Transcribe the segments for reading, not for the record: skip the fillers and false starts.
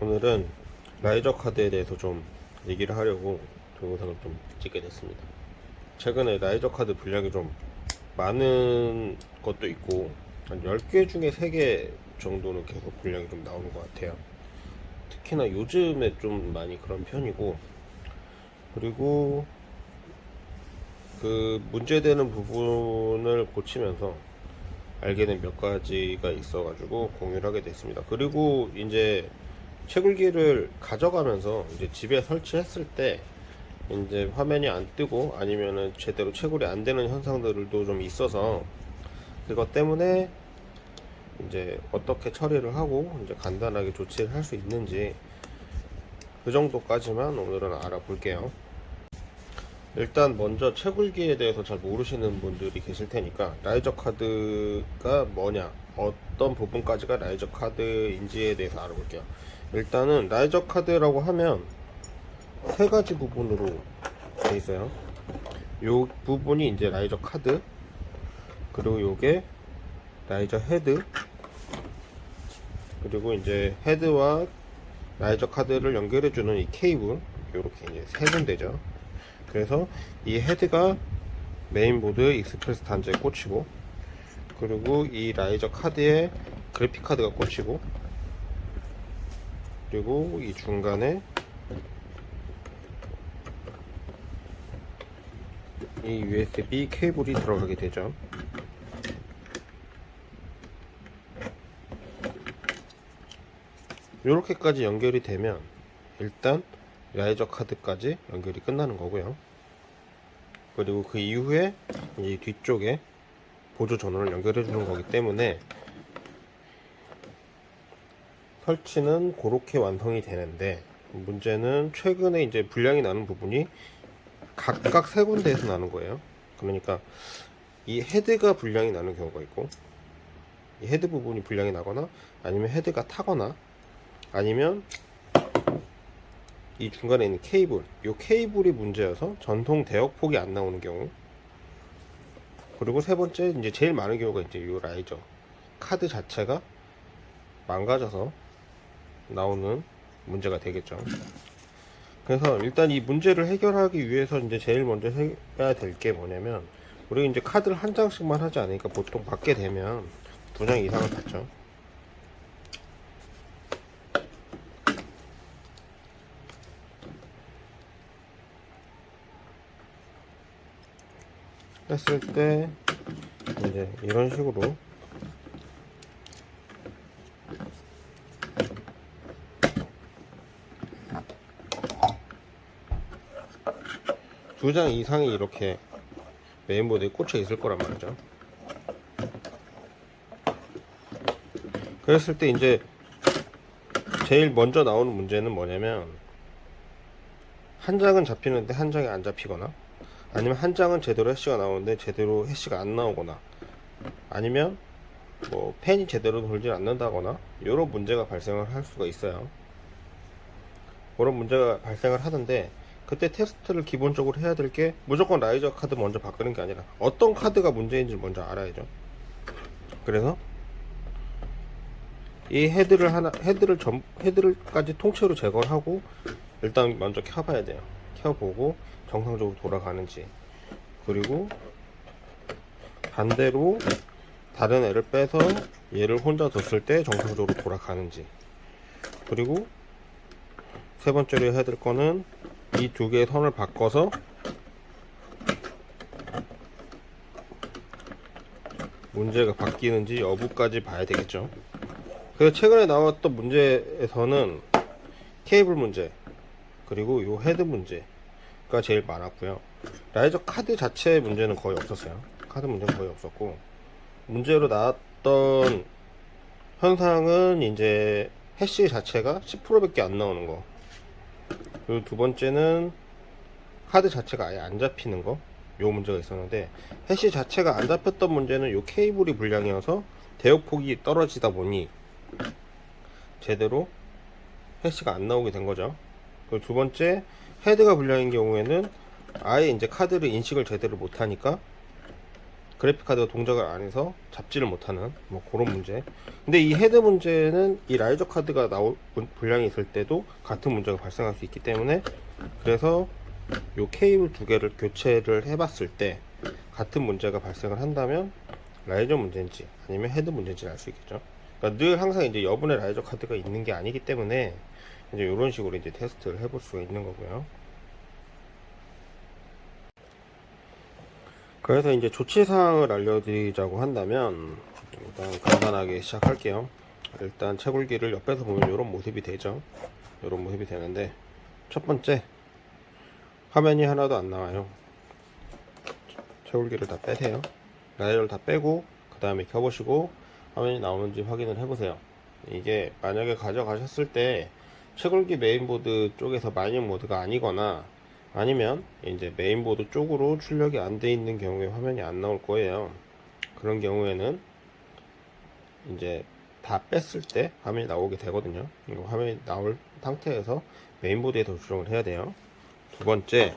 오늘은 라이저 카드에 대해서 좀 얘기를 하려고 동영상을 좀 찍게 됐습니다. 최근에 라이저 카드 분량이 좀 많은 것도 있고 한 10개 중에 3개 정도는 계속 분량이 좀 나오는 것 같아요. 특히나 요즘에 좀 많이 그런 편이고, 그리고 그 문제되는 부분을 고치면서 알게 된 몇 가지가 있어가지고 공유를 하게 됐습니다. 그리고 이제 채굴기를 가져가면서 이제 집에 설치했을 때 이제 화면이 안 뜨고 아니면은 제대로 채굴이 안 되는 현상들도 좀 있어서, 그것 때문에 이제 어떻게 처리를 하고 이제 간단하게 조치를 할 수 있는지 그 정도까지만 오늘은 알아볼게요. 일단 먼저 채굴기에 대해서 잘 모르시는 분들이 계실 테니까 라이저 카드가 뭐냐, 어떤 부분까지가 라이저 카드인지에 대해서 알아볼게요. 일단은 라이저 카드라고 하면 세 가지 부분으로 돼 있어요. 요 부분이 이제 라이저 카드, 그리고 요게 라이저 헤드, 그리고 이제 헤드와 라이저 카드를 연결해주는 이 케이블, 요렇게 이제 세 군데죠. 그래서 이 헤드가 메인보드 익스프레스 단자에 꽂히고, 그리고 이 라이저 카드에 그래픽 카드가 꽂히고, 그리고 이 중간에 이 USB 케이블이 들어가게 되죠. 이렇게까지 연결이 되면 일단 라이저 카드까지 연결이 끝나는 거고요. 그리고 그 이후에 이 뒤쪽에 보조 전원을 연결해 주는 거기 때문에 설치는 그렇게 완성이 되는데, 문제는 최근에 이제 불량이 나는 부분이 각각 세 군데에서 나는 거예요. 그러니까 이 헤드가 불량이 나는 경우가 있고, 이 헤드 부분이 불량이 나거나, 아니면 헤드가 타거나, 아니면 이 중간에 있는 케이블, 이 케이블이 문제여서 전송 대역폭이 안 나오는 경우, 그리고 세 번째 이제 제일 많은 경우가 이제 이 라이저 카드 자체가 망가져서 나오는 문제가 되겠죠. 그래서 일단 이 문제를 해결하기 위해서 이제 제일 먼저 해야 될 게 뭐냐면, 우리 이제 카드를 한 장씩만 하지 않으니까 보통 받게 되면 2장 이상을 받죠. 했을 때 이제 이런 식으로 두 장 이상이 이렇게 메인보드에 꽂혀 있을 거란 말이죠. 그랬을 때 이제 제일 먼저 나오는 문제는 뭐냐면, 한 장은 잡히는데 한 장이 안 잡히거나, 아니면 한 장은 제대로 해시가 나오는데 제대로 해시가 안 나오거나, 아니면 뭐 팬이 제대로 돌지 않는다거나, 이런 문제가 발생을 할 수가 있어요. 그런 문제가 발생을 하는데, 그때 테스트를 기본적으로 해야 될 게 무조건 라이저 카드 먼저 바꾸는 게 아니라 어떤 카드가 문제인지 먼저 알아야죠. 그래서 이 헤드를까지 통째로 제거를 하고 일단 먼저 켜봐야 돼요. 켜보고 정상적으로 돌아가는지, 그리고 반대로 다른 애를 빼서 얘를 혼자 뒀을 때 정상적으로 돌아가는지, 그리고 세 번째로 해야 될 거는 이 두 개의 선을 바꿔서 문제가 바뀌는지 여부까지 봐야 되겠죠. 그래서 최근에 나왔던 문제에서는 케이블 문제, 그리고 요 헤드 문제가 제일 많았고요. 라이저 카드 자체의 문제는 거의 없었어요. 카드 문제는 거의 없었고, 문제로 나왔던 현상은 이제 해시 자체가 10%밖에 안 나오는 거, 그리고 두 번째는 카드 자체가 아예 안 잡히는 거, 요 문제가 있었는데, 해시 자체가 안 잡혔던 문제는 요 케이블이 불량이어서 대역폭이 떨어지다 보니 제대로 해시가 안 나오게 된 거죠. 그리고 두 번째, 헤드가 불량인 경우에는 아예 이제 카드를 인식을 제대로 못 하니까 그래픽카드가 동작을 안 해서 잡지를 못하는 뭐 그런 문제. 근데 이 헤드 문제는 이 라이저 카드가 나올 분량이 있을 때도 같은 문제가 발생할 수 있기 때문에, 그래서 요 케이블 두 개를 교체를 해봤을 때 같은 문제가 발생을 한다면 라이저 문제인지 아니면 헤드 문제인지 알 수 있겠죠. 그러니까 늘 항상 이제 여분의 라이저 카드가 있는 게 아니기 때문에 이제 이런 식으로 이제 테스트를 해볼 수가 있는 거고요. 그래서 이제 조치사항을 알려드리자고 한다면 일단 간단하게 시작할게요. 일단 채굴기를 옆에서 보면 이런 모습이 되죠. 이런 모습이 되는데, 첫 번째, 화면이 하나도 안 나와요. 채굴기를 다 빼세요. 라이저를 다 빼고 그 다음에 켜보시고 화면이 나오는지 확인을 해보세요. 이게 만약에 가져가셨을 때 채굴기 메인보드 쪽에서 마이닝 모드가 아니거나 아니면 이제 메인보드 쪽으로 출력이 안 돼 있는 경우에 화면이 안 나올 거예요. 그런 경우에는 이제 다 뺐을 때 화면이 나오게 되거든요. 이거 화면이 나올 상태에서 메인보드에서 조정을 해야 돼요. 두 번째,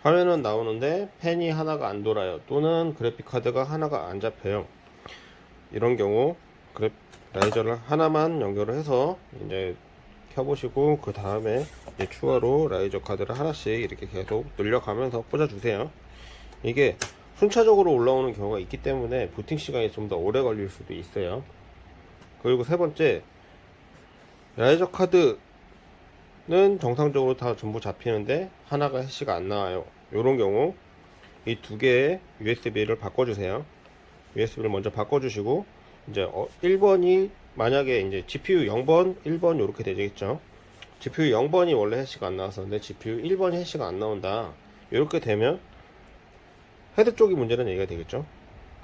화면은 나오는데 펜이 하나가 안 돌아요. 또는 그래픽카드가 하나가 안 잡혀요. 이런 경우 라이저를 하나만 연결을 해서 이제 켜보시고 그 다음에 이제 추가로 라이저 카드를 하나씩 이렇게 계속 늘려가면서 꽂아주세요. 이게 순차적으로 올라오는 경우가 있기 때문에 부팅 시간이 좀 더 오래 걸릴 수도 있어요. 그리고 세 번째, 라이저 카드는 정상적으로 다 전부 잡히는데 하나가 해시가 안 나와요. 이런 경우 이 두 개의 USB를 바꿔주세요. USB를 먼저 바꿔주시고 이제 1번이 만약에 이제 GPU 0번, 1번 이렇게 되겠죠. GPU 0번이 원래 해시가 안 나왔었는데 GPU 1번이 해시가 안 나온다. 이렇게 되면 헤드 쪽이 문제는 얘기가 되겠죠.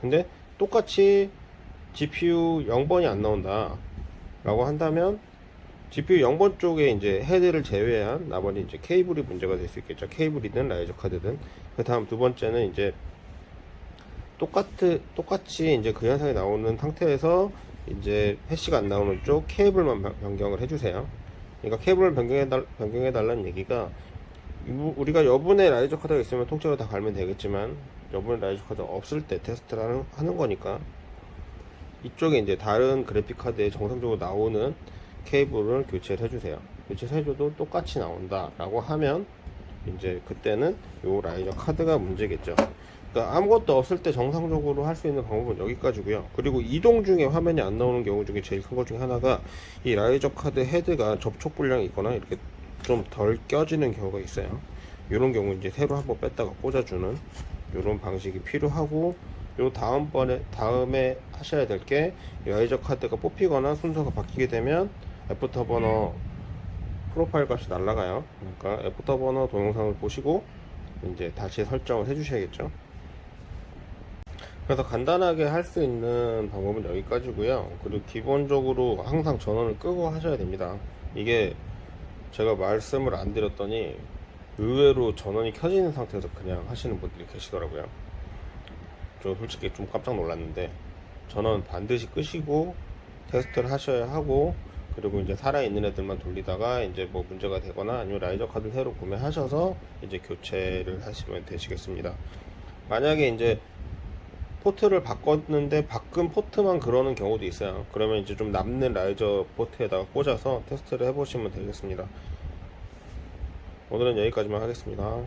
근데 똑같이 GPU 0번이 안 나온다 라고 한다면 GPU 0번 쪽에 이제 헤드를 제외한 나머지 이제 케이블이 문제가 될 수 있겠죠. 케이블이든 라이저 카드든. 그 다음 두 번째는 이제 똑같이 이제 그 현상이 나오는 상태에서 이제 해시가 안 나오는 쪽 케이블만 변경을 해주세요. 그러니까 케이블을 변경해 달라는 얘기가, 우리가 여분의 라이저 카드가 있으면 통째로 다 갈면 되겠지만 여분의 라이저 카드 없을 때 테스트를 하는 거니까 이쪽에 이제 다른 그래픽 카드에 정상적으로 나오는 케이블을 교체를 해주세요. 교체를 해줘도 똑같이 나온다 라고 하면 이제 그때는 요 라이저 카드가 문제겠죠. 그러니까 아무것도 없을 때 정상적으로 할 수 있는 방법은 여기까지고요. 그리고 이동 중에 화면이 안 나오는 경우 중에 제일 큰 것 중에 하나가 이 라이저 카드 헤드가 접촉 불량이 있거나 이렇게 좀 덜 껴지는 경우가 있어요. 이런 경우 이제 새로 한번 뺐다가 꽂아주는 이런 방식이 필요하고, 요 다음에 하셔야 될 게, 라이저 카드가 뽑히거나 순서가 바뀌게 되면 애프터 버너 프로파일 값이 날라가요. 그러니까 애프터 버너 동영상을 보시고 이제 다시 설정을 해 주셔야겠죠. 그래서 간단하게 할 수 있는 방법은 여기까지고요. 그리고 기본적으로 항상 전원을 끄고 하셔야 됩니다. 이게 제가 말씀을 안 드렸더니 의외로 전원이 켜지는 상태에서 그냥 하시는 분들이 계시더라고요. 저 솔직히 좀 깜짝 놀랐는데, 전원 반드시 끄시고 테스트를 하셔야 하고, 그리고 이제 살아있는 애들만 돌리다가 이제 뭐 문제가 되거나 아니면 라이저 카드 새로 구매하셔서 이제 교체를 하시면 되시겠습니다. 만약에 이제 포트를 바꿨는데 바꾼 포트만 그러는 경우도 있어요. 그러면 이제 좀 남는 라이저 포트에다가 꽂아서 테스트를 해보시면 되겠습니다. 오늘은 여기까지만 하겠습니다.